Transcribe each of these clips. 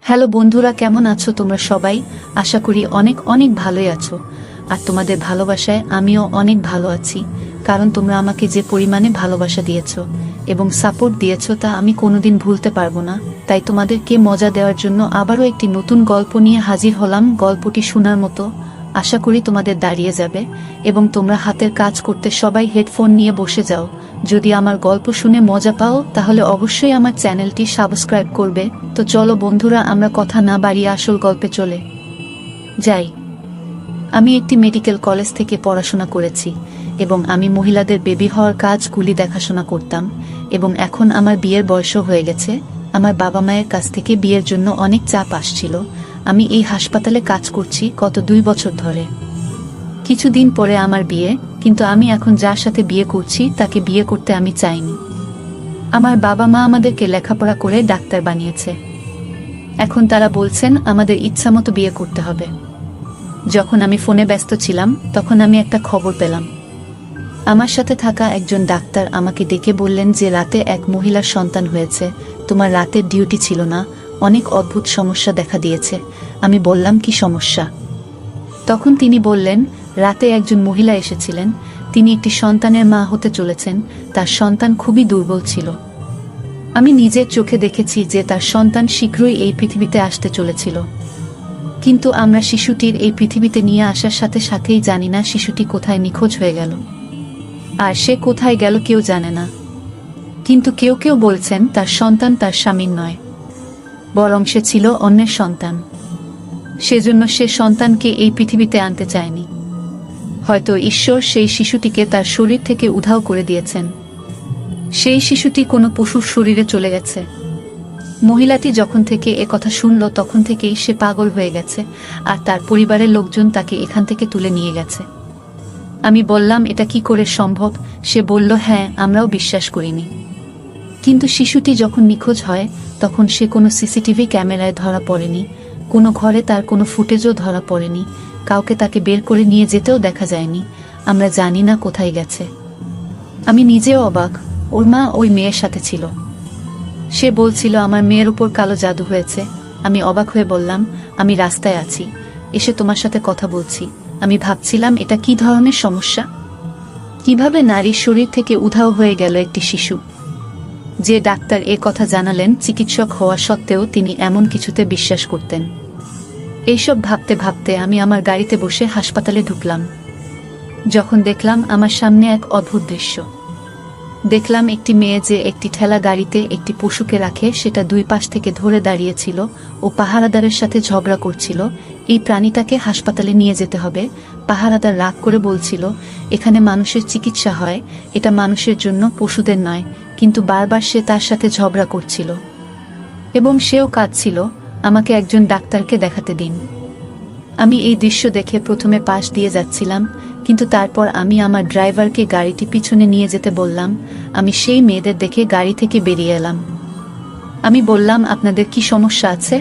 Hello বন্ধুরা, কেমন আছো তোমরা সবাই? আশা করি অনেক অনেক ভালোই আছো। আর তোমাদের ভালোবাসায় আমিও অনেক ভালো আছি, কারণ তোমরা আমাকে যে পরিমাণে ভালোবাসা দিয়েছো এবং সাপোর্ট দিয়েছো তা আমি কোনোদিন ভুলতে পারবো না। তাই তোমাদেরকে মজা দেওয়ার জন্য আবারও একটি নতুন গল্প নিয়ে হাজির হলাম। গল্পটি শোনার মতো, আশা করি তোমাদের দাঁড়িয়ে যাবে এবং তোমরা হাতের কাজ করতে সবাই হেডফোন নিয়ে বসে যাও। যদি আমার গল্প শুনে মজা পাও তাহলে অবশ্যই আমার চ্যানেলটি সাবস্ক্রাইব করবে। তো চলো বন্ধুরা, আমরা কথা না বাড়িয়ে আসল গল্পে চলে যাই। আমি একটি মেডিকেল কলেজ থেকে পড়াশোনা করেছি এবং আমি মহিলাদের বেবি হওয়ার কাজগুলি দেখাশোনা করতাম এবং এখন আমার বিয়ের বয়সও হয়ে গেছে। আমার বাবা মায়ের কাছ থেকে বিয়ের জন্য অনেক চাপ আসছিল। আমি এই হাসপাতালে কাজ করছি গত 2 বছর ধরে। কিছুদিন পরে আমার বিয়ে, কিন্তু আমি এখন যার সাথে বিয়ে করছি তাকে বিয়ে করতে আমি চাইনি। আমার বাবা মা আমাদেরকে লেখাপড়া করে ডাক্তার বানিয়েছে। এখন তারা বলছেন আমাদের ইচ্ছামতো বিয়ে করতে হবে। যখন আমি ফোনে ব্যস্ত ছিলাম তখন আমি একটা খবর পেলাম। আমার সাথে থাকা একজন ডাক্তার আমাকে ডেকে বললেন যে রাতে এক মহিলার সন্তান হয়েছে। তোমার রাতের ডিউটি ছিল না, অনেক অদ্ভুত সমস্যা দেখা দিয়েছে। আমি বললাম কি সমস্যা? তখন তিনি বললেন রাতে একজন মহিলা এসেছিলেন, তিনি একটি সন্তানের মা হতে চলেছেন। তার সন্তান খুবই দুর্বল ছিল। আমি নিজের চোখে দেখেছি যে তার সন্তান শীঘ্রই এই পৃথিবীতে আসতে চলেছিল, কিন্তু আমরা শিশুটির এই পৃথিবীতে নিয়ে আসার সাথে সাথেই জানি না শিশুটি কোথায় নিখোঁজ হয়ে গেল। আর সে কোথায় গেল কেউ জানে না। কিন্তু কেউ কেউ বলছেন তার সন্তান তার স্বামীর নয়, বরং সে ছিল অন্যের সন্তান। সেজন্য সে সন্তানকে এই পৃথিবীতে আনতে চায়নি। হয়তো ঈশ্বর সেই শিশুটিকে তার শরীর থেকে উধাও করে দিয়েছেন। সেই শিশুটি কোনো পশুর শরীরে চলে গেছে। মহিলাটি যখন থেকে কথা শুনল তখন থেকেই সে পাগল হয়ে গেছে, আর তার পরিবারের লোকজন তাকে এখান থেকে তুলে নিয়ে গেছে। আমি বললাম এটা কি করে সম্ভব? সে বলল হ্যাঁ, আমরাও বিশ্বাস করিনি। কিন্তু শিশুটি যখন নিখোঁজ হয় তখন সে কোনো সিসিটিভি ক্যামেরায় ধরা পড়েনি, কোনো ঘরে তার কোনো ফুটেজও ধরা পড়েনি, কাউকে তাকে বের করে নিয়ে যেতেও দেখা যায়নি। আমরা জানি না কোথায় গেছে। আমি নিজেও অবাক। ওর মা ওই মেয়ের সাথে ছিল। সে বলছিল আমার মেয়ের উপর কালো জাদু হয়েছে। আমি অবাক হয়ে বললাম আমি রাস্তায় আছি, এসে তোমার সাথে কথা বলছি। আমি ভাবছিলাম এটা কি ধরনের সমস্যা? কিভাবে নারীর শরীর থেকে উধাও হয়ে গেল একটি শিশু? যে ডাক্তার এ কথা জানালেন চিকিৎসক হওয়া সত্ত্বেও তিনি এমন কিছুতে বিশ্বাস করতেন। এইসব ভাবতে ভাবতে আমি আমার গাড়িতে বসে হাসপাতালে ঢুকলাম। যখন দেখলাম আমার সামনে এক অদ্ভুত দৃশ্য। দেখলাম একটি মেয়ে যে একটি ঠেলা গাড়িতে একটি পশুকে রাখে সেটা 2 পাশ থেকে ধরে দাঁড়িয়েছিল ও পাহারাদারের সাথে ঝগড়া করছিল। এই প্রাণীটাকে হাসপাতালে নিয়ে যেতে হবে। পাহারাদার রাগ করে বলছিল এখানে মানুষের চিকিৎসা হয়, এটা মানুষের জন্য, পশুদের নয়। কিন্তু বারবার সে তার সাথে ঝগড়া করছিল এবং সেও কাঁদছিল। আমাকে একজন ডাক্তারকে দেখাতে দিন। আমি এই দৃশ্য দেখে প্রথমে পাশ দিয়ে যাচ্ছিলাম, কিন্তু তারপর আমি আমার ড্রাইভারকে গাড়িটি পিছনে নিয়ে যেতে বললাম। আমি সেই মেয়েদের দেখে গাড়ি থেকে বেরিয়ে এলাম। আমি বললাম আপনাদের কি সমস্যা আছে?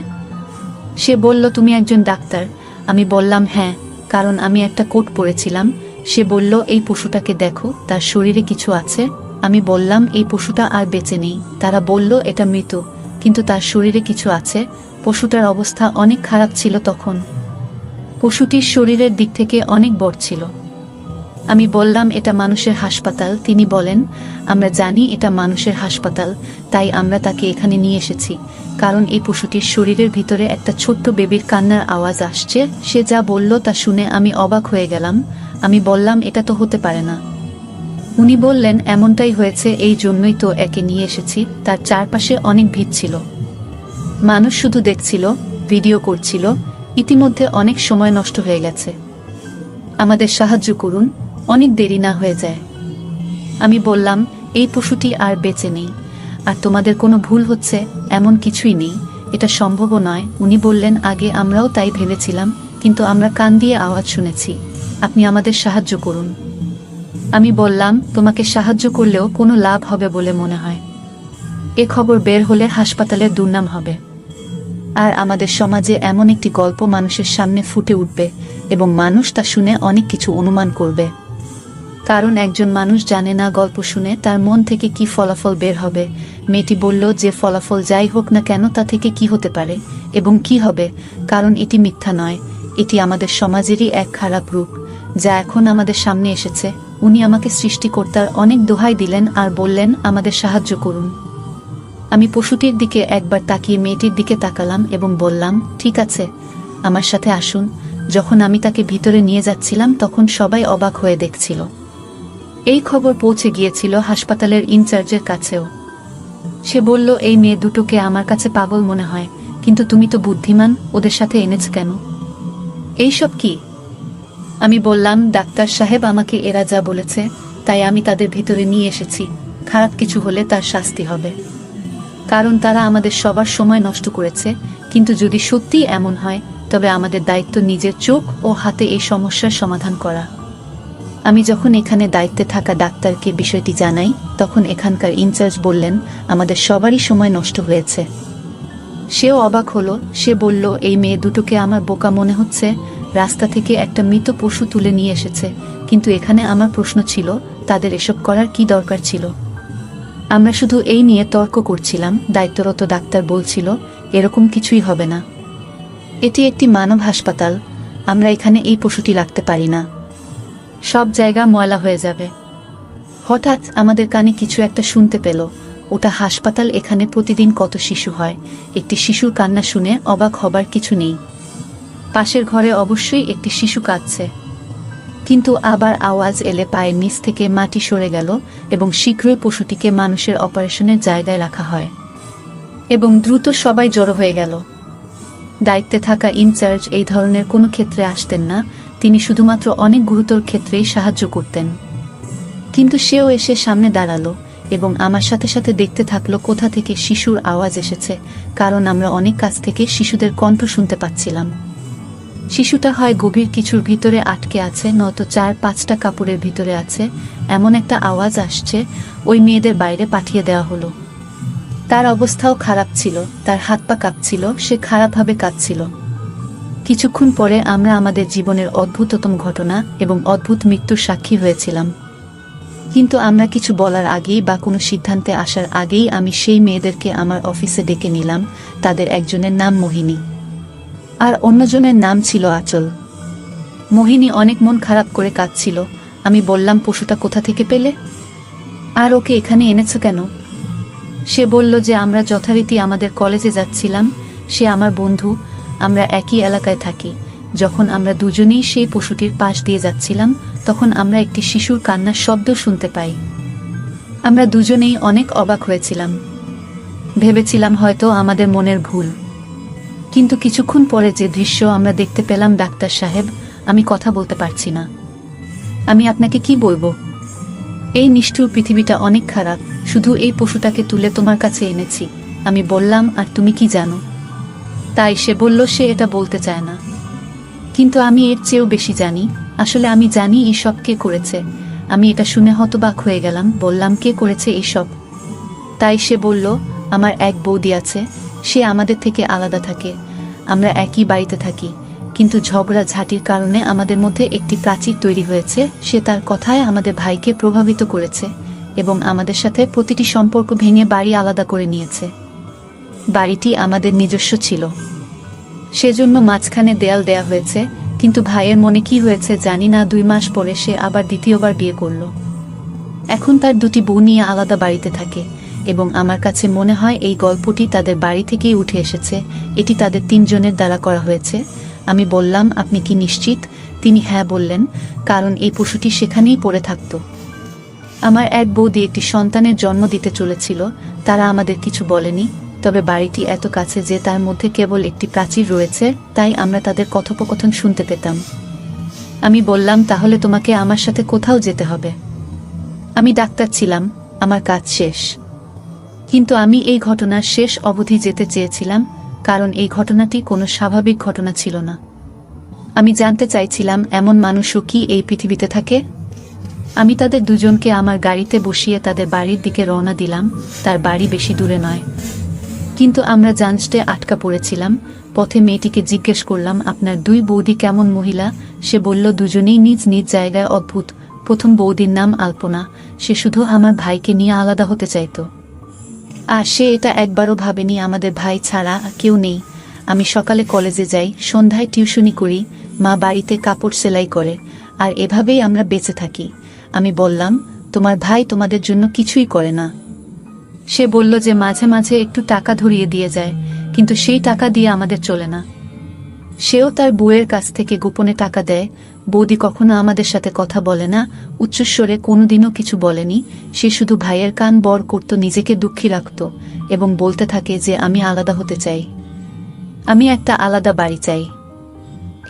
সে বলল তুমি একজন ডাক্তার। আমি বললাম হ্যাঁ, কারণ আমি একটা কোট পরেছিলাম। সে বলল এই পশুটাকে দেখো, তার শরীরে কিছু আছে। আমি বললাম এই পশুটা আর বেঁচে নেই। তারা বলল এটা মৃত, কিন্তু তার শরীরে কিছু আছে। পশুটার অবস্থা অনেক খারাপ ছিল তখন। পশুটির শরীরের দিক থেকে অনেক বড় ছিল। আমি বললাম এটা মানুষের হাসপাতাল। তিনি বলেন আমরা জানি এটা মানুষের হাসপাতাল, তাই আমরা তাকে এখানে নিয়ে এসেছি, কারণ এই পশুটির শরীরের ভিতরে একটা ছোট্ট বেবির কান্নার আওয়াজ আসছে। সে যা বলল তা শুনে আমি অবাক হয়ে গেলাম। আমি বললাম এটা তো হতে পারে না। উনি বললেন এমনটাই হয়েছে, এই জন্যই তো একে নিয়ে এসেছি। তার চারপাশে অনেক ভিড় ছিল, মানুষ শুধু দেখছিল, ভিডিও করছিল। ইতিমধ্যে অনেক সময় নষ্ট হয়ে গেছে। আমাদের সাহায্য করুন, অনেক দেরি না হয়ে যায়। আমি বললাম এই পশুটি আর বেঁচে নেই, আর তোমাদের কোনো ভুল হচ্ছে, এমন কিছুই নেই, এটা সম্ভবও নয়। উনি বললেন আগে আমরাও তাই ভেবেছিলাম, কিন্তু আমরা কান দিয়ে আওয়াজ শুনেছি। আপনি আমাদের সাহায্য করুন। আমি বললাম তোমাকে সাহায্য করলেও কোনো লাভ হবে বলে মনে হয়। এ খবর বের হলে হাসপাতালের দুর্নাম হবে, আর আমাদের সমাজে এমন একটি গল্প মানুষের সামনে ফুটে উঠবে এবং মানুষ তা শুনে অনেক কিছু অনুমান করবে। কারণ একজন মানুষ জানে না গল্প শুনে তার মন থেকে কি ফলাফল বের হবে। মেয়েটি বলল যে ফলাফল যাই হোক না কেন তা থেকে কি হতে পারে এবং কি হবে, কারণ এটি মিথ্যা নয়, এটি আমাদের সমাজেরই এক খারাপ রূপ যা এখন আমাদের সামনে এসেছে। উনি আমাকে সৃষ্টিকর্তার অনেক দোহাই দিলেন আর বললেন আমাদের সাহায্য করুন। আমি পশুটির দিকে একবার তাকিয়ে মেয়েটির দিকে তাকালাম এবং বললাম, ঠিক আছে, আমার সাথে আসুন। যখন আমি তাকে ভিতরে নিয়ে যাচ্ছিলাম তখন সবাই অবাক হয়ে দেখছিল। এই খবর পৌঁছে গিয়েছিল হাসপাতালের ইনচার্জের কাছেও। সে বলল, এই মেয়ে দুটোকে আমার কাছে পাগল মনে হয়, কিন্তু তুমি তো বুদ্ধিমান, ওদের সাথে এনেছ কেন? এইসব কি? আমি বললাম, ডাক্তার সাহেব আমাকে এরা যা বলেছে তাই আমি তাদের ভিতরে নিয়ে এসেছি। খারাপ কিছু হলে তার শাস্তি হবে, কারণ তারা আমাদের সবার সময় নষ্ট করেছে। কিন্তু যদি সত্যিই এমন হয় তবে আমাদের দায়িত্ব নিজের চোখ ও হাতে এই সমস্যার সমাধান করা। আমি যখন এখানে দায়িত্বে থাকা ডাক্তারকে বিষয়টি জানাই তখন এখানকার ইনচার্জ বললেন, আমাদের সবারই সময় নষ্ট হয়েছে। সেও অবাক হলো। সে বলল, এই মেয়ে দুটোকে আমার বোকা মনে হচ্ছে, রাস্তা থেকে একটা মৃত পশু তুলে নিয়ে এসেছে। কিন্তু এখানে আমার প্রশ্ন ছিল, তাদের এসব করার কি দরকার ছিল? আমরা শুধু এই নিয়ে তর্ক করছিলাম। দায়িত্বরত ডাক্তার বলছিল, এরকম কিছুই হবে না, এটি একটি মানব হাসপাতাল, আমরা এখানে এই পশুটি রাখতে পারি না, সব জায়গা ময়লা হয়ে যাবে। হঠাৎ আমাদের কানে কিছু একটা শুনতে পেল। ওটা হাসপাতাল, এখানে প্রতিদিন কত শিশু হয়, একটি শিশুর কান্না শুনে অবাক হবার কিছু নেই। পাশের ঘরে অবশ্যই একটি শিশু কাঁদছে। কিন্তু আবার আওয়াজ এলে পায়ের নিচ থেকে মাটি সরে গেল এবং শীঘ্রই পশুটিকে মানুষের অপারেশনের জায়গায় রাখা হয় এবং দ্রুত সবাই জড়ো হয়ে গেল। দায়িত্বে থাকা ইনচার্জ এই ধরনের কোনো ক্ষেত্রে আসতেন না, তিনি শুধুমাত্র অনেক গুরুতর ক্ষেত্রেই সাহায্য করতেন। কিন্তু সেও এসে সামনে দাঁড়ালো এবং আমার সাথে সাথে দেখতে থাকলো কোথা থেকে শিশুর আওয়াজ এসেছে, কারণ আমরা অনেক কাছ থেকে শিশুদের কণ্ঠ শুনতে পাচ্ছিলাম। শিশুটা হয় গভীর কিছুর ভিতরে আটকে আছে, নয়তো 4-5টা কাপড়ের ভিতরে আছে। এমন একটা আওয়াজ আসছে। ওই মেয়েদের বাইরে পাঠিয়ে দেওয়া হলো। তার অবস্থাও খারাপ ছিল, তার হাত পা কাঁপছিল, সে খারাপভাবে কাঁদছিল। কিছুক্ষণ পরে আমরা আমাদের জীবনের অদ্ভুততম ঘটনা এবং অদ্ভুত মৃত্যুর সাক্ষী হয়েছিলাম। কিন্তু আমরা কিছু বলার আগেই বা কোনো সিদ্ধান্তে আসার আগেই আমি সেই মেয়েদেরকে আমার অফিসে ডেকে নিলাম। তাদের একজনের নাম মোহিনী আর অন্যজনের নাম ছিল আঁচল। মোহিনী অনেক মন খারাপ করে কাঁদছিল। আমি বললাম, পশুটা কোথা থেকে পেলে আর ওকে এখানে এনেছ কেন? সে বলল যে আমরা যথারীতি আমাদের কলেজে যাচ্ছিলাম, সে আমার বন্ধু, আমরা একই এলাকায় থাকি। যখন আমরা দুজনেই সেই পশুটির পাশ দিয়ে যাচ্ছিলাম তখন আমরা একটি শিশুর কান্নার শব্দ শুনতে পাই। আমরা দুজনেই অনেক অবাক হয়েছিলাম, ভেবেছিলাম হয়তো আমাদের মনের ভুল। কিন্তু কিছুক্ষণ পরে যে দৃশ্য আমরা দেখতে পেলাম, ডাক্তার সাহেব, আমি কথা বলতে পারছি না। আমি আপনাকে কি বলবো? এই নিষ্ঠুর পৃথিবীটা অনেক খারাপ। শুধু এই পশুটাকে তুলে তোমার কাছে এনেছি। আমি বললাম, আর তুমি কি জানো? তাই সে বলল সে এটা বলতে চায় না। কিন্তু আমি এর চেয়েও বেশি জানি। আসলে আমি জানি এসব কে করেছে। আমি এটা শুনে হতবাক হয়ে গেলাম। বললাম, কে করেছে এসব? তাই সে বলল, আমার এক বৌদি আছে, সে আমাদের থেকে আলাদা থাকে। আমরা একই বাড়িতে থাকি, কিন্তু ঝগড়া ঝাঁটির কারণে আমাদের মধ্যে একটি প্রাচীর তৈরি হয়েছে। সে তার কথায় আমাদের ভাইকে প্রভাবিত করেছে এবং আমাদের সাথে প্রতিটি সম্পর্ক ভেঙে বাড়ি আলাদা করে নিয়েছে। বাড়িটি আমাদের নিজস্ব ছিল, সেজন্য মাঝখানে দেয়াল দেয়া হয়েছে। কিন্তু ভাইয়ের মনে কি হয়েছে জানি না, 2 মাস পরে সে আবার দ্বিতীয়বার বিয়ে করল। এখন তার 2টি বউ নিয়ে আলাদা বাড়িতে থাকে এবং আমার কাছে মনে হয় এই গল্পটি তাদের বাড়ি থেকেই উঠে এসেছে। এটি তাদের 3 জনের দ্বারা করা হয়েছে। আমি বললাম, আপনি কি নিশ্চিত? তিনি হ্যাঁ বললেন, কারণ এই পশুটি সেখানেই পড়ে থাকত। আমার এক বৌদি একটি সন্তানের জন্ম দিতে চলেছিল, তারা আমাদের কিছু বলেনি। তবে বাড়িটি এত কাছে যে তার মধ্যে কেবল একটি প্রাচীর রয়েছে, তাই আমরা তাদের কথোপকথন শুনতে পেতাম। আমি বললাম, তাহলে তোমাকে আমার সাথে কোথাও যেতে হবে। আমি ডাক্তার ছিলাম, আমার কাজ শেষ। কিন্তু আমি এই ঘটনার শেষ অবধি যেতে চেয়েছিলাম, কারণ এই ঘটনাটি কোনো স্বাভাবিক ঘটনা ছিল না। আমি জানতে চাইছিলাম, এমন মানুষও কি এই পৃথিবীতে থাকে? আমি তাদের দুজনকে আমার গাড়িতে বসিয়ে তাদের বাড়ির দিকে রওনা দিলাম। তার বাড়ি বেশি দূরে নয়, কিন্তু আমরা জাঞ্চটে আটকা পড়েছিলাম। পথে মেয়েটিকে জিজ্ঞেস করলাম, আপনার 2 বৌদি কেমন মহিলা? সে বলল, দুজনেই নিজ নিজ জায়গায় অদ্ভুত। প্রথম বৌদির নাম আলপনা। সে শুধু আমার ভাইকে নিয়ে আলাদা হতে চাইতো, আর সে এটা একবারও ভাবেনি আমাদের ভাই ছাড়া কেউ নেই। আমি সকালে কলেজে যাই, সন্ধ্যায় টিউশনি করি, মা বাড়িতে কাপড় সেলাই করে, আর এভাবেই আমরা বেঁচে থাকি। আমি বললাম, তোমার ভাই তোমাদের জন্য কিছুই করে না? সে বলল যে মাঝে মাঝে একটু টাকা ধরিয়ে দিয়ে যায়, কিন্তু সেই টাকা দিয়ে আমাদের চলে না। সেও তার বউয়ের কাছ থেকে গোপনে টাকা দেয়। বৌদি কখনো আমাদের সাথে কথা বলে না, উচ্চস্বরে কোনোদিনও কিছু বলেনি। সে শুধু ভাইয়ের কান বড় করত, নিজেকে দুঃখী রাখত এবং বলতে থাকে যে আমি আলাদা হতে চাই, আমি একটা আলাদা বাড়ি চাই,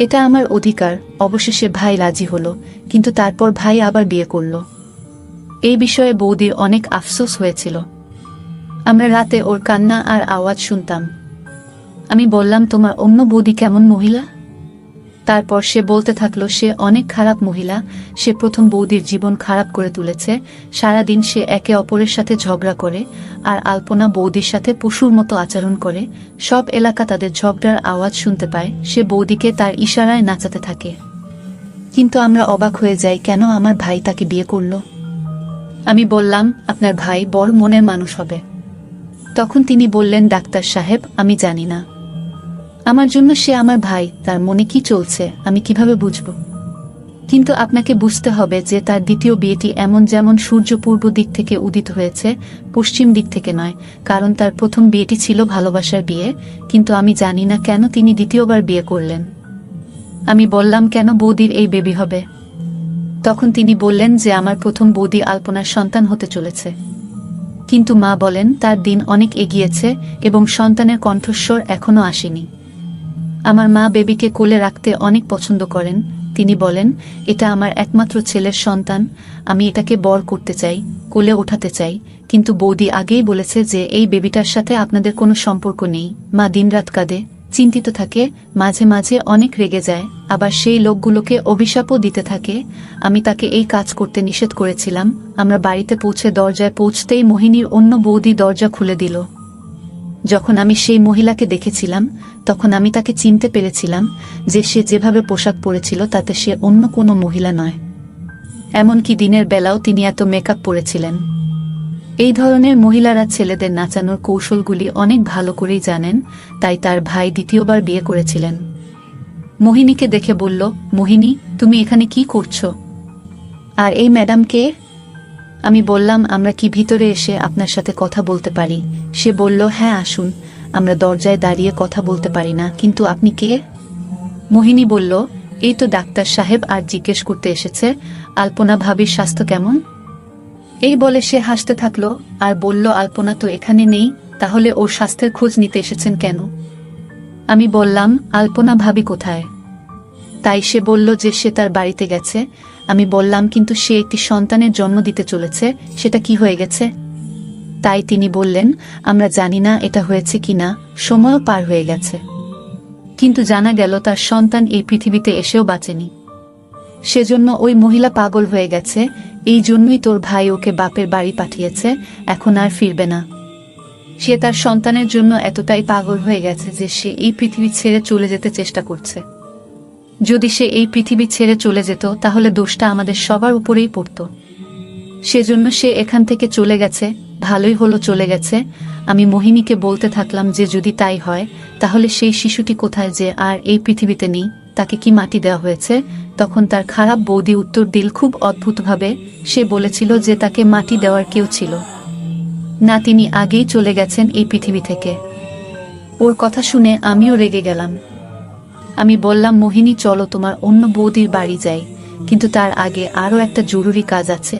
এটা আমার অধিকার। অবশেষে ভাই রাজি হলো, কিন্তু তারপর ভাই আবার বিয়ে করল। এই বিষয়ে বৌদির অনেক আফসোস হয়েছিল। আমরা রাতে ওর কান্না আর আওয়াজ শুনতাম। আমি বললাম, তোমার অন্য বৌদি কেমন মহিলা? তারপর সে বলতে থাকলো, সে অনেক খারাপ মহিলা। সে প্রথম বৌদির জীবন খারাপ করে তুলেছে। সারাদিন সে একে অপরের সাথে ঝগড়া করে, আর আলপনা বৌদির সাথে পশুর মতো আচরণ করে। সব এলাকা তাদের ঝগড়ার আওয়াজ শুনতে পায়। সে বৌদিকে তার ইশারায় নাচাতে থাকে, কিন্তু আমরা অবাক হয়ে যাই কেন আমার ভাই তাকে বিয়ে করল। আমি বললাম, আপনার ভাই বড় মনের মানুষ হবে। তখন তিনি বললেন, ডাক্তার সাহেব, আমি জানি না, আমার জন্য সে আমার ভাই, তার মনে কি চলছে আমি কিভাবে বুঝব? কিন্তু আপনাকে বুঝতে হবে যে তার দ্বিতীয় বিয়েটি এমন যেমন সূর্য পূর্ব দিক থেকে উদিত হয়েছে, পশ্চিম দিক থেকে নয়। কারণ তার প্রথম বিয়েটি ছিল ভালোবাসার বিয়ে, কিন্তু আমি জানি না কেন তিনি দ্বিতীয়বার বিয়ে করলেন। আমি বললাম, কেন বৌদির এই বেবি হবে? তখন তিনি বললেন যে আমার প্রথম বৌদি আলপনার সন্তান হতে চলেছে, কিন্তু মা বলেন তার দিন অনেক এগিয়েছে এবং সন্তানের কণ্ঠস্বর এখনো আসেনি। আমার মা বেবিকে কোলে রাখতে অনেক পছন্দ করেন। তিনি বলেন, এটা আমার একমাত্র ছেলের সন্তান, আমি এটাকে বড় করতে চাই, কোলে ওঠাতে চাই। কিন্তু বৌদি আগেই বলেছে যে এই বেবিটার সাথে আপনাদের কোনো সম্পর্ক নেই। মা দিনরাত কাঁদে, চিন্তিত থাকে, মাঝে মাঝে অনেক রেগে যায়, আবার সেই লোকগুলোকে অভিশাপও দিতে থাকে। আমি তাকে এই কাজ করতে নিষেধ করেছিলাম। আমরা বাড়িতে পৌঁছে দরজায় পৌঁছতেই মোহিনীর অন্য বৌদি দরজা খুলে দিল। যখন আমি সেই মহিলাকে দেখেছিলাম, তখন আমি তাকে চিনতে পেরেছিলাম যে সে যেভাবে পোশাক পরেছিল তাতে সে অন্য কোনো মহিলা নয়। এমনকি দিনের বেলাও তিনি এত মেকআপ পরেছিলেন। এই ধরনের মহিলারা ছেলেদের নাচানোর কৌশলগুলি অনেক ভালো করেই জানেন, তাই তার ভাই দ্বিতীয়বার বিয়ে করেছিলেন। মোহিনীকে দেখে বলল, মোহিনী, তুমি এখানে কি করছো? আর এই ম্যাডাম কে? আমি বললাম, আমরা কি ভিতরে এসে আপনার সাথে কথা বলতে পারি? সে বলল, হ্যাঁ আসুন। আমরা দরজায় দাঁড়িয়ে কথা বলতে পারি না, কিন্তু আপনি কে? মোহিনী বলল, এই তো ডাক্তার সাহেব, আর জিজ্ঞেস করতে এসেছে আলপনা ভাবির স্বাস্থ্য কেমন। এই বলে সে হাসতে থাকলো আর বলল, আলপনা তো এখানে নেই, তাহলে ওর স্বাস্থ্যের খোঁজ নিতে এসেছেন কেন? আমি বললাম, আলপনা ভাবি কোথায়? তাই সে বলল যে সে তার বাড়িতে গেছে। আমি বললাম, কিন্তু সে একটি সন্তানের জন্ম দিতে চলেছে, সেটা কি হয়ে গেছে? তাই তিনি বললেন, আমরা জানি না এটা হয়েছে কিনা, সময়ও পার হয়ে গেছে, কিন্তু জানা গেল তার সন্তান এই পৃথিবীতে এসেও বাঁচেনি। সেজন্য ওই মহিলা পাগল হয়ে গেছে। এই জন্যই তোর ভাই ওকে বাপের বাড়ি পাঠিয়েছে, এখন আর ফিরবে না। সে তার সন্তানের জন্য এতটাই পাগল হয়ে গেছে যে সে এই পৃথিবী ছেড়ে চলে যেতে চেষ্টা করছে। যদি সে এই পৃথিবী ছেড়ে চলে যেত তাহলে দোষটা আমাদের সবার উপরেই পড়ত। সেজন্য সে এখান থেকে চলে গেছে। ভালোই হলো চলে গেছে। আমি মোহিনীকে বলতে থাকলাম যে যদি তাই হয় তাহলে সেই শিশুটি কোথায় যে আর এই পৃথিবীতে নেই, তাকে কি মাটি দেওয়া হয়েছে? তখন তার খারাপ বৌদি উত্তর দিল খুব অদ্ভুতভাবে। সে বলেছিল যে তাকে মাটি দেওয়ার কেউ ছিল না, তিনি আগেই চলে গেছেন এই পৃথিবী থেকে। ওর কথা শুনে আমিও রেগে গেলাম। আমি বললাম, মোহিনী চলো তোমার অন্য বৌদির বাড়ি যাই, কিন্তু তার আগে আরও একটা জরুরি কাজ আছে।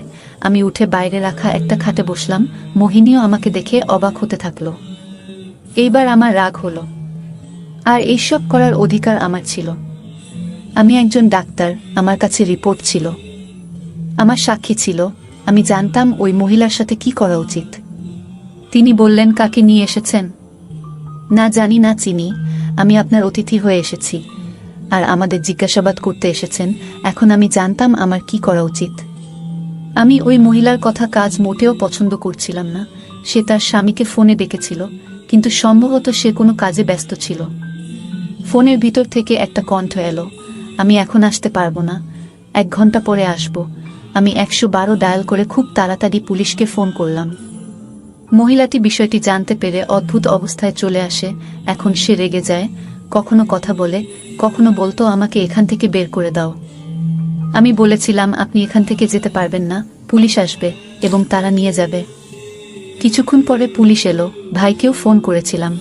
আমি উঠে বাইরে রাখা একটা খাটে বসলাম। মোহিনীও আমাকে দেখে অবাক হতে থাকলো। এইবার আমার রাগ হলো, আর এইসব করার অধিকার আমার ছিল। আমি একজন ডাক্তার, আমার কাছে রিপোর্ট ছিল, আমার সাক্ষী ছিল। আমি জানতাম ওই মহিলার সাথে কি করা উচিত। তিনি বললেন, কাকে নিয়ে এসেছেন? না জানি না, চিনি। আমি আপনার অতিথি হয়ে এসেছি আর আমাদের জিজ্ঞাসাবাদ করতে এসেছেন। এখন আমি জানতাম আমার কি করা উচিত। আমি ওই মহিলার কথা কাজ মোটেও পছন্দ করছিলাম না। সে তার স্বামীকে ফোনে ডেকেছিল, কিন্তু সম্ভবত সে কোনো কাজে ব্যস্ত ছিল। ফোনের ভিতর থেকে একটা কণ্ঠ এলো, আমি এখন আসতে পারবো না, 1 ঘন্টা পরে আসব। আমি 112 ডায়াল করে খুব তাড়াতাড়ি পুলিশকে ফোন করলাম। মহিলাটি বিষয়টি জানতে পেরে অদ্ভুত অবস্থায় চলে আসে। এখন সে রেগে যায়, কখনো কথা বলে, কখনো বলতো আমাকে এখান থেকে বের করে দাও। আমি বলেছিলাম আপনি এখান থেকে যেতে পারবেন না, পুলিশ আসবে এবং তারা নিয়ে যাবে। কিছুক্ষণ পরে পুলিশ এলো। ভাইকেও ফোন করেছিলাম,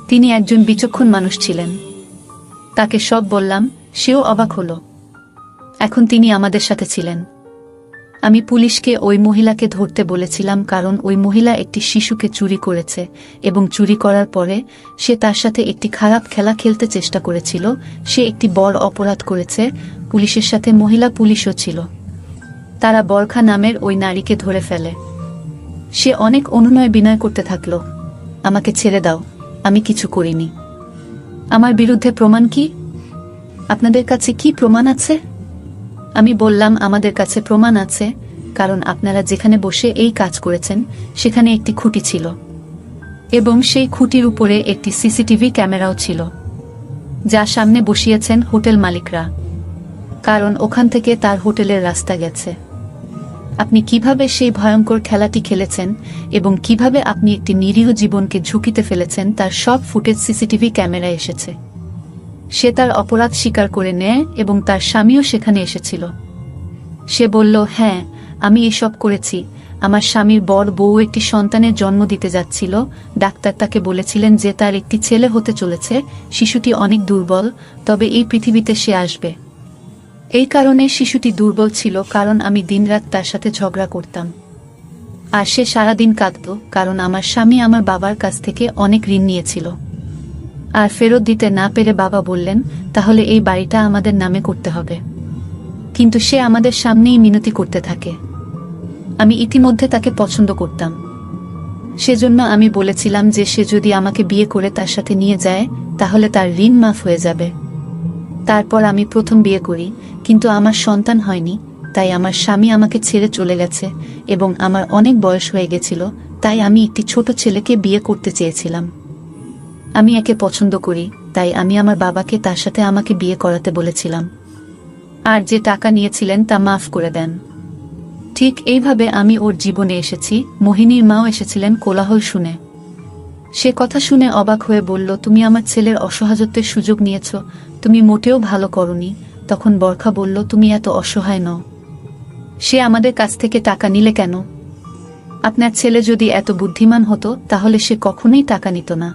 তিনি একজন বিচক্ষণ মানুষ ছিলেন। তাকে সব বললাম, সেও অবাক হলো। এখন তিনি আমাদের সাথে ছিলেন। আমি পুলিশকে ওই মহিলাকে ধরতে বলেছিলাম, কারণ ওই মহিলা একটি শিশুকে চুরি করেছে এবং চুরি করার পরে সে তার সাথে একটি খারাপ খেলা খেলতে চেষ্টা করেছিল। সে একটি বড় অপরাধ করেছে। পুলিশের সাথে মহিলা পুলিশও ছিল। তারা বরখা নামের ওই নারীকে ধরে ফেলে। সে অনেক অনুনয় বিনয় করতে থাকলো, আমাকে ছেড়ে দাও, আমি কিছু করিনি। আমার বিরুদ্ধে প্রমাণ কি? আপনাদের কাছে কি প্রমাণ আছে? আমি বললাম, আমাদের কাছে প্রমাণ আছে, কারণ আপনারা যেখানে বসে এই কাজ করেছেন সেখানে একটি খুঁটি ছিল এবং সেই খুঁটির উপরে একটি সিসিটিভি ক্যামেরাও ছিল, যা সামনে বসিয়েছেন হোটেল মালিকরা, কারণ ওখান থেকে তার হোটেলের রাস্তা গেছে। আপনি কিভাবে সেই ভয়ঙ্কর খেলাটি খেলেছেন এবং কিভাবে আপনি একটি নিরীহ জীবনকে ঝুঁকিতে ফেলেছেন তার সব ফুটেজ সিসিটিভি ক্যামেরায় এসেছে। সে তার অপরাধ স্বীকার করে নেয় এবং তার স্বামীও সেখানে এসেছিল। সে বলল, হ্যাঁ, আমি এসব করেছি। আমার স্বামীর বড় বউ একটি সন্তানের জন্ম দিতে যাচ্ছিল। ডাক্তার তাকে বলেছিলেন যে তার একটি ছেলে হতে চলেছে। শিশুটি অনেক দুর্বল, তবে এই পৃথিবীতে সে আসবে। এই কারণে শিশুটি দুর্বল ছিল, কারণ আমি দিনরাত তার সাথে ঝগড়া করতাম। আর সে সারাদিন কাঁদত, কারণ আমার স্বামী আমার বাবার কাছ থেকে অনেক ঋণ নিয়েছিল আর ফেরত দিতে না পেরে বাবা বললেন, তাহলে এই বাড়িটা আমাদের নামে করতে হবে। কিন্তু সে আমাদের সামনেই মিনতি করতে থাকে। আমি ইতিমধ্যে তাকে পছন্দ করতাম, সেজন্য আমি বলেছিলাম যে সে যদি আমাকে বিয়ে করে তার সাথে নিয়ে যায় তাহলে তার ঋণ মাফ হয়ে যাবে। তারপর আমি প্রথম বিয়ে করি, কিন্তু আমার সন্তান হয়নি। তাই আমার স্বামী আমাকে ছেড়ে চলে গেছে এবং আমার অনেক বয়স হয়ে গেছিল। তাই আমি একটি ছোট ছেলেকে বিয়ে করতে চেয়েছিলাম। আমি একে পছন্দ করি, তাই আমি আমার বাবাকে তার সাথে আমাকে বিয়ে করাতে বলেছিলাম, আর যে টাকা নিয়েছিলেন তা মাফ করে দেন। ঠিক এইভাবে আমি ওর জীবনে এসেছি। মোহিনীর মাও এসেছিলেন কোলাহল শুনে। সে কথা শুনে অবাক হয়ে বলল, তুমি আমার ছেলের অসহায়ত্বের সুযোগ নিয়েছ, তুমি মোটেও ভালো করনি। তখন বরখা বলল, তুমি এত অসহায় নও। সে আমাদের কাছ থেকে টাকা নিলে কেন? আপনার ছেলে যদি এত বুদ্ধিমান হতো তাহলে সে কখনোই টাকা নিত না।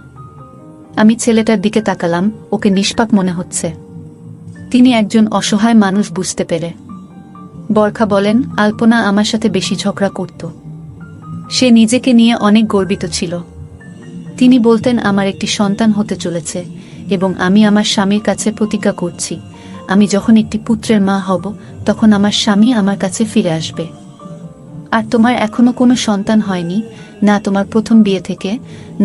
আমি ছেলেটার দিকে তাকালাম, ওকে নিষ্পাপ মনে হচ্ছে। তিনি একজন অসহায় মানুষ বুঝতে পেরে। বরখা বলেন, আলপনা আমার সাথে বেশি ঝগড়া করত। সে নিজেকে নিয়ে অনেক গর্বিত ছিল। তিনি বলতেন, আমার একটি সন্তান হতে চলেছে এবং আমি আমার স্বামীর কাছে প্রতিজ্ঞা করছি, আমি যখন একটি পুত্রের মা হব তখন আমার স্বামী আমার কাছে ফিরে আসবে। আর তোমার এখনো কোনো সন্তান হয়নি, না তোমার প্রথম বিয়ে থেকে,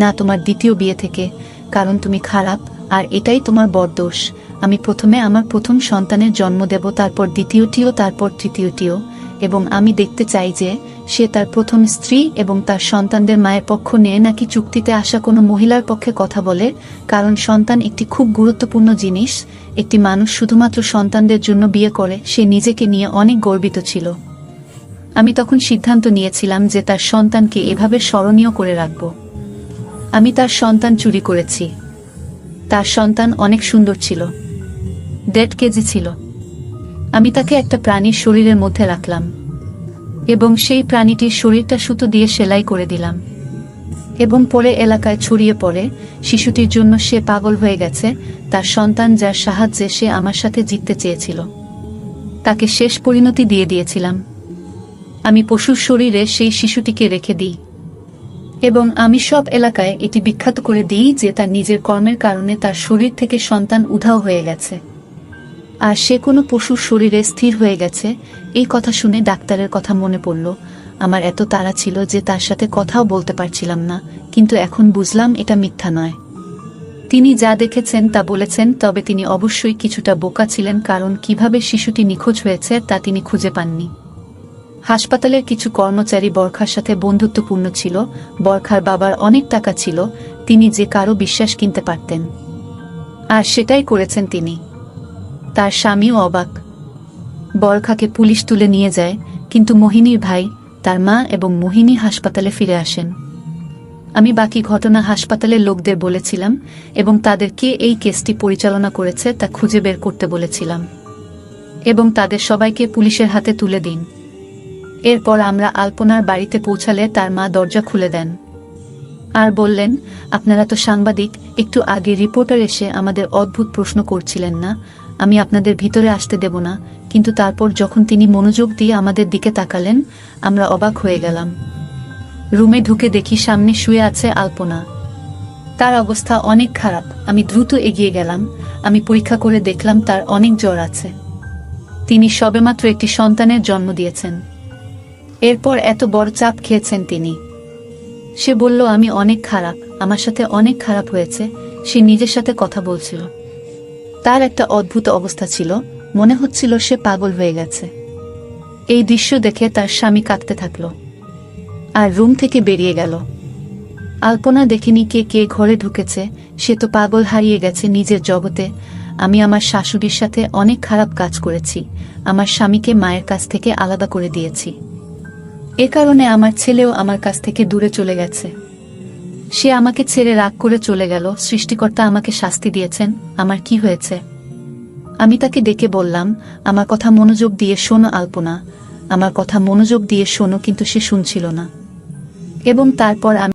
না তোমার দ্বিতীয় বিয়ে থেকে, কারণ তুমি খারাপ আর এটাই তোমার বড় দোষ। আমি প্রথমে আমার প্রথম সন্তানের জন্ম দেব, তারপর দ্বিতীয়টিও, তারপর তৃতীয়টিও, এবং আমি দেখতে চাই যে সে তার প্রথম স্ত্রী এবং তার সন্তানদের মায়ের পক্ষ নিয়ে নাকি চুক্তিতে আসা কোনো মহিলার পক্ষে কথা বলে, কারণ সন্তান একটি খুব গুরুত্বপূর্ণ জিনিস। একটি মানুষ শুধুমাত্র সন্তানদের জন্য বিয়ে করে। সে নিজেকে নিয়ে অনেক গর্বিত ছিল। আমি তখন সিদ্ধান্ত নিয়েছিলাম যে তার সন্তানকে এভাবে স্মরণীয় করে রাখব। আমি তার সন্তান চুরি করেছি। তার সন্তান অনেক সুন্দর ছিল, 1.5 কেজি ছিল। আমি তাকে একটা প্রাণীর শরীরের মধ্যে রাখলাম এবং সেই প্রাণীটির শরীরটা সুতো দিয়ে সেলাই করে দিলাম এবং পরে এলাকায় ছড়িয়ে পড়ে। শিশুটির জন্য সে পাগল হয়ে গেছে। তার সন্তান, যার সাহায্যে সে আমার সাথে জিততে চেয়েছিল, তাকে শেষ পরিণতি দিয়ে দিয়েছিলাম। আমি পশুর শরীরে সেই শিশুটিকে রেখে দিই এবং আমি সব এলাকায় এটি বিখ্যাত করে দিই যে তার নিজের কর্মের কারণে তার শরীর থেকে সন্তান উধাও হয়ে গেছে আর সে কোনো পশুর শরীরে স্থির হয়ে গেছে। এই কথা শুনে ডাক্তারের কথা মনে পড়ল। আমার এত তাড়া ছিল যে তার সাথে কথাও বলতে পারছিলাম না, কিন্তু এখন বুঝলাম এটা মিথ্যা নয়। তিনি যা দেখেছেন তা বলেছেন, তবে তিনি অবশ্যই কিছুটা বোকা ছিলেন, কারণ কিভাবে শিশুটি নিখোঁজ হয়েছে তা তিনি খুঁজে পাননি। হাসপাতালের কিছু কর্মচারী বরখার সাথে বন্ধুত্বপূর্ণ ছিল। বরখার বাবার অনেক টাকা ছিল, তিনি যে কারো বিশ্বাস কিনতে পারতেন, আর সেটাই করেছেন তিনি। তার স্বামীও অবাক। বরখাকে পুলিশ তুলে নিয়ে যায়, কিন্তু মোহিনীর ভাই, তার মা এবং মোহিনী হাসপাতালে ফিরে আসেন। আমি বাকি ঘটনা হাসপাতালের লোকদের বলেছিলাম এবং তাদেরকে এই কেসটি পরিচালনা করেছে তা খুঁজে বের করতে বলেছিলাম এবং তাদের সবাইকে পুলিশের হাতে তুলে দিন। এরপর আমরা আলপনার বাড়িতে পৌঁছালে তার মা দরজা খুলে দেন আর বললেন, আপনারা তো সাংবাদিক, একটু আগে রিপোর্টার এসে আমাদের অদ্ভুত প্রশ্ন করছিলেন না, আমি আপনাদের ভিতরে আসতে দেব না। কিন্তু তারপর যখন তিনি মনোযোগ দিয়ে আমাদের দিকে তাকালেন, আমরা অবাক হয়ে গেলাম। রুমে ঢুকে দেখি সামনে শুয়ে আছে আলপনা। তার অবস্থা অনেক খারাপ। আমি দ্রুত এগিয়ে গেলাম। আমি পরীক্ষা করে দেখলাম তার অনেক জ্বর আছে। তিনি সবেমাত্র একটি সন্তানের জন্ম দিয়েছেন। এরপর এত বড় চাপ খেয়েছেন তিনি। সে বলল, আমি অনেক খারাপ, আমার সাথে অনেক খারাপ হয়েছে। সে নিজের সাথে কথা বলছিল। তার একটা অদ্ভুত অবস্থা ছিল, মনে হচ্ছিল সে পাগল হয়ে গেছে। এই দৃশ্য দেখে তার স্বামী কাঁদতে থাকল আর রুম থেকে বেরিয়ে গেল। আলপনা দেখেনি কে কে ঘরে ঢুকেছে, সে তো পাগল, হারিয়ে গেছে নিজের জগতে। আমি আমার শাশুড়ির সাথে অনেক খারাপ কাজ করেছি, আমার স্বামীকে মায়ের কাছ থেকে আলাদা করে দিয়েছি। এ কারণে আমার ছেলেও আমার কাছ থেকে দূরে চলে গেছে। সে আমাকে ছেড়ে রাগ করে চলে গেল। সৃষ্টিকর্তা আমাকে শাস্তি দিয়েছেন। আমার কি হয়েছে? আমি তাকে ডেকে বললাম, আমার কথা মনোযোগ দিয়ে শোনো আলপনা, আমার কথা মনোযোগ দিয়ে শোনো। কিন্তু সে শুনছিল না এবং তারপর আমি